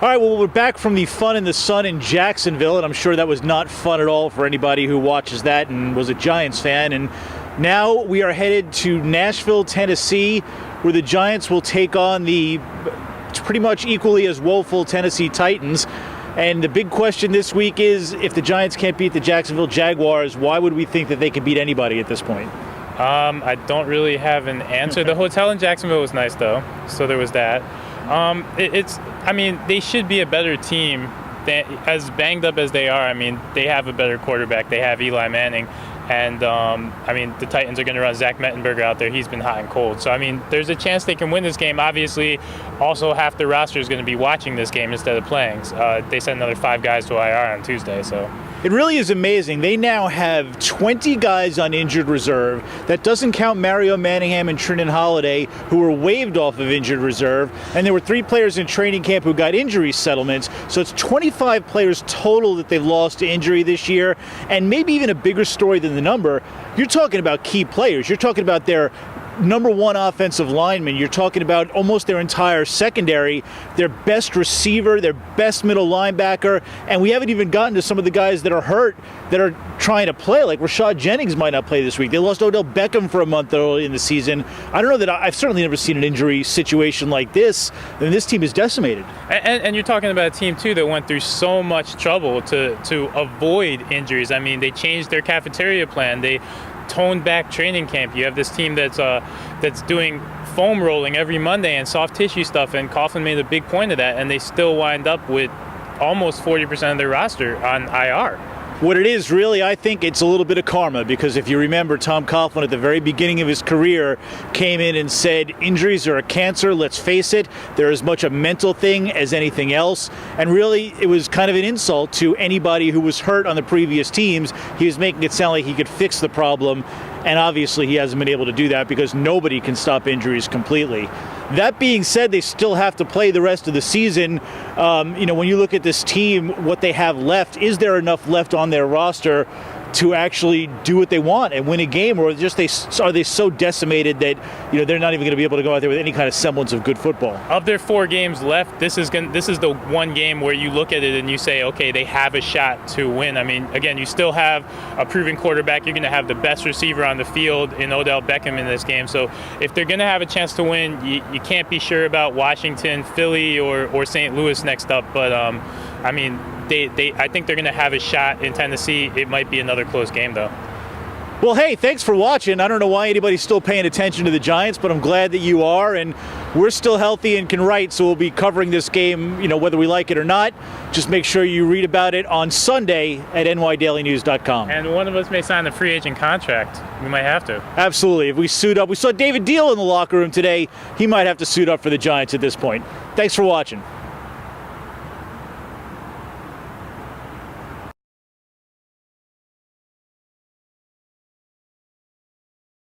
All right, well, we're back from the fun in the sun in Jacksonville, and I'm sure that was not fun at all for anybody who watches that and was a Giants fan. And now we are headed to Nashville, Tennessee, where the Giants will take on the pretty much equally as woeful Tennessee Titans. And the big question this week is, if the Giants can't beat the Jacksonville Jaguars, why would we think that they could beat anybody at this point? I don't really have an answer. The hotel in Jacksonville was nice, though, so there was that. They should be a better team. As banged up as they are, they have a better quarterback. They have Eli Manning. And, the Titans are going to run Zach Mettenberger out there. He's been hot and cold. So, there's a chance they can win this game. Obviously, also half the roster is going to be watching this game instead of playing. They sent another 5 guys to IR on Tuesday, so... It really is amazing. They now have 20 guys on injured reserve. That doesn't count Mario Manningham and Trenton Holiday, who were waived off of injured reserve. And there were 3 players in training camp who got injury settlements. So it's 25 players total that they've lost to injury this year. And maybe even a bigger story than the number, you're talking about key players. You're talking about their number 1 offensive lineman. You're talking about almost their entire secondary, their best receiver, their best middle linebacker, and we haven't even gotten to some of the guys that are hurt that are trying to play, like Rashad Jennings might not play this week. They lost Odell Beckham for a month early in the season. I don't know that I've certainly never seen an injury situation like this, and this team is decimated. And you're talking about a team, too, that went through so much trouble to avoid injuries. They changed their cafeteria plan. They toned back training camp. You have this team that's doing foam rolling every Monday and soft tissue stuff, and Coughlin made a big point of that, and they still wind up with almost 40% of their roster on IR. What it is, really, I think it's a little bit of karma, because if you remember, Tom Coughlin at the very beginning of his career came in and said, injuries are a cancer, let's face it, they're as much a mental thing as anything else. And really, it was kind of an insult to anybody who was hurt on the previous teams. He was making it sound like he could fix the problem, and obviously he hasn't been able to do that because nobody can stop injuries completely. That being said, they still have to play the rest of the season. When you look at this team, what they have left, is there enough left on their roster to actually do what they want and win a game, or are they so decimated that they're not even going to be able to go out there with any kind of semblance of good football? Of their 4 games left, this is the one game where you look at it and you say, okay, they have a shot to win. Again, you still have a proven quarterback. You're going to have the best receiver on the field in Odell Beckham in this game. So if they're going to have a chance to win, you can't be sure about Washington, Philly, or St. Louis next up. But I think they're going to have a shot in Tennessee. It might be another close game, though. Well, hey, thanks for watching. I don't know why anybody's still paying attention to the Giants, but I'm glad that you are, and we're still healthy and can write, so we'll be covering this game, whether we like it or not. Just make sure you read about it on Sunday at nydailynews.com. And one of us may sign a free agent contract. We might have to. Absolutely. If we suit up. We saw David Deal in the locker room today. He might have to suit up for the Giants at this point. Thanks for watching.